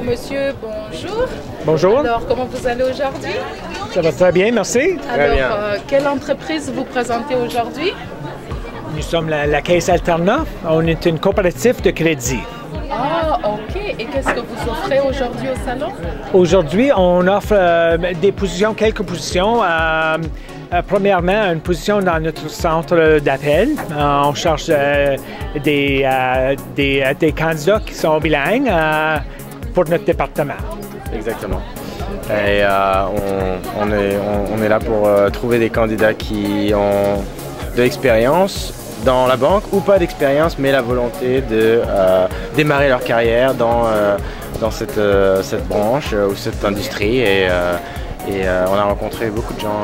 monsieur, bonjour. Bonjour. Alors, comment vous allez aujourd'hui? Ça va très bien, merci. Alors, quelle entreprise vous présentez aujourd'hui? Nous sommes la Caisse Alterna. On est une coopérative de crédit. Ah, OK. Et qu'est-ce que vous offrez aujourd'hui au salon? Aujourd'hui, on offre des positions, quelques positions. Premièrement, une position dans notre centre d'appel. On cherche des candidats qui sont bilingues pour notre département. Exactement. Et on est là pour trouver des candidats qui ont de l'expérience dans la banque ou pas d'expérience, mais la volonté de démarrer leur carrière dans cette branche ou cette industrie. Et on a rencontré beaucoup de gens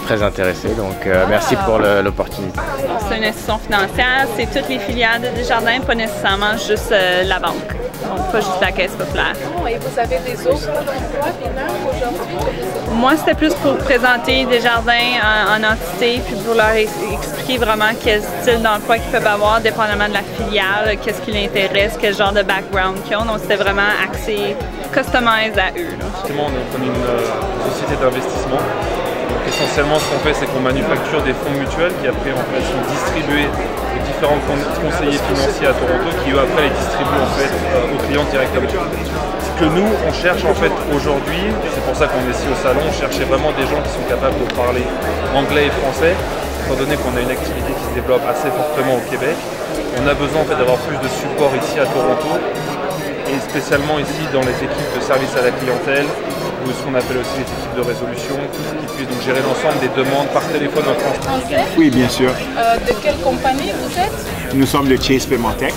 très intéressés, donc merci pour l'opportunité. C'est une institution financière, c'est toutes les filiales de Desjardins, pas nécessairement juste la banque, donc pas juste la Caisse populaire. Et vous avez des offres d'emploi bilingues aujourd'hui? Moi, c'était plus pour présenter Desjardins en entité, puis pour leur expliquer vraiment quel style d'emploi qu'ils peuvent avoir, dépendamment de la filiale, qu'est-ce qui les intéresse, quel genre de background qu'ils ont. Donc, c'était vraiment axé, customisé à eux. Effectivement, on est une société d'investissement. Donc, essentiellement, ce qu'on fait, c'est qu'on manufacture des fonds mutuels qui après en fait, sont distribués aux différents conseillers financiers à Toronto, qui eux après les distribuent en fait aux clients directement. Ce que nous, on cherche en fait aujourd'hui, c'est pour ça qu'on est ici au salon, on cherchait vraiment des gens qui sont capables de parler anglais et français, étant donné qu'on a une activité qui se développe assez fortement au Québec. On a besoin en fait d'avoir plus de support ici à Toronto, et spécialement ici dans les équipes de service à la clientèle, ou ce qu'on appelle aussi les équipes de résolution, qui puissent donc gérer l'ensemble des demandes par téléphone en français. Oui, bien sûr. De quelle compagnie vous êtes? Nous sommes de Chase Paymentech.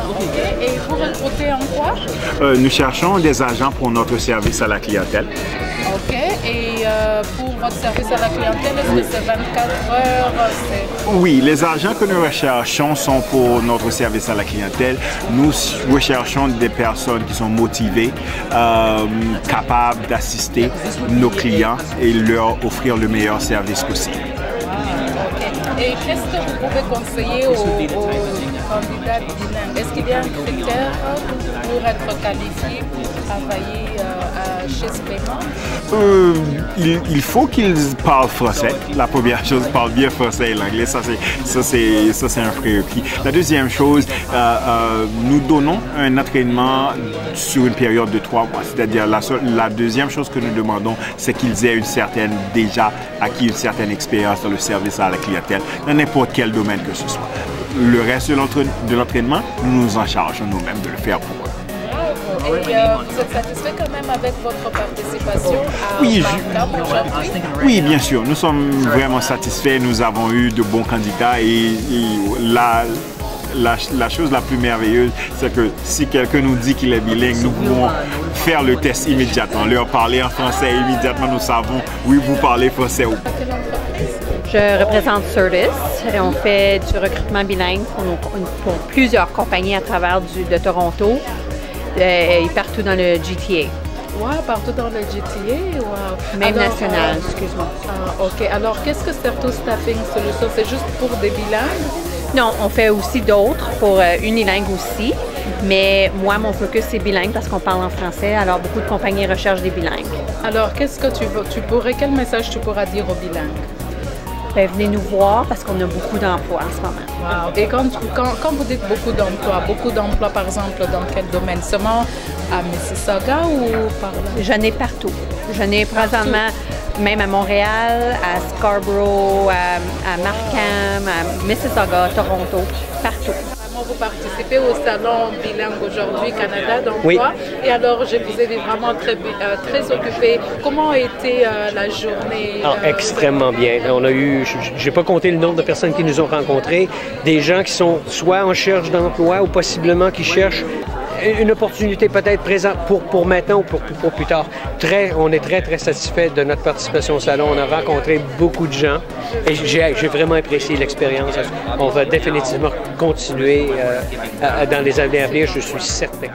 OK. Et vous recrutez en quoi? Nous cherchons des agents pour notre service à la clientèle. OK. Et pour votre service à la clientèle, est-ce que c'est 24 heures? Oui, les agents que nous recherchons sont pour notre service à la clientèle. Nous recherchons des personnes qui sont motivées, capables d'assister nos clients et leur offrir le meilleur service possible. OK. Et qu'est-ce que vous pouvez conseiller aux candidats bilingues? Est-ce qu'il y a un critère pour être qualifié pour travailler chez Paiement? Il faut qu'ils parlent français. La première chose, parlent bien français et l'anglais. Ça c'est un prérequis. La deuxième chose, nous donnons un entraînement sur une période de 3 mois. C'est-à-dire la deuxième chose que nous demandons, c'est qu'ils aient déjà acquis une certaine expérience dans le service à la clientèle, dans n'importe quel domaine que ce soit. Le reste de l'entraînement, nous nous en chargeons nous-mêmes de le faire pour eux. Et vous êtes satisfait quand même avec votre participation à Barcam aujourd'hui? Oui, bien sûr. Nous sommes vraiment satisfaits. Nous avons eu de bons candidats et la chose la plus merveilleuse, c'est que si quelqu'un nous dit qu'il est bilingue, nous pouvons faire le test immédiatement, leur parler en français immédiatement. Nous savons, oui, vous parlez français ou pas. Je représente Certis et on fait du recrutement bilingue pour plusieurs compagnies à travers de Toronto et partout dans le GTA. Wow, partout dans le GTA? Wow. Même national, excuse-moi. OK. Alors, qu'est-ce que Certis Staffing Solutions? C'est juste pour des bilingues? Non, on fait aussi d'autres pour unilingues aussi. Mais moi, mon focus, c'est bilingue parce qu'on parle en français. Alors, beaucoup de compagnies recherchent des bilingues. Alors, qu'est-ce que quel message tu pourras dire aux bilingues? Ben, venez nous voir parce qu'on a beaucoup d'emplois en ce moment. Wow. Et quand vous dites beaucoup d'emplois, par exemple, dans quel domaine? Seulement à Mississauga ou par là? J'en ai partout. J'en ai présentement même à Montréal, à Scarborough, à Markham, à Mississauga, Toronto, partout. Vous participez au salon bilingue aujourd'hui Canada d'emploi. Oui. Et alors, je vous ai vu vraiment très occupé. Comment a été la journée? Extrêmement bien. On a eu, je n'ai pas compté le nombre de personnes qui nous ont rencontrés, des gens qui sont soit en recherche d'emploi ou possiblement qui cherchent une opportunité peut-être présente pour maintenant ou pour plus tard. On est très satisfait de notre participation au salon. On a rencontré beaucoup de gens et j'ai vraiment apprécié l'expérience. On va définitivement continuer dans les années à venir, je suis certain.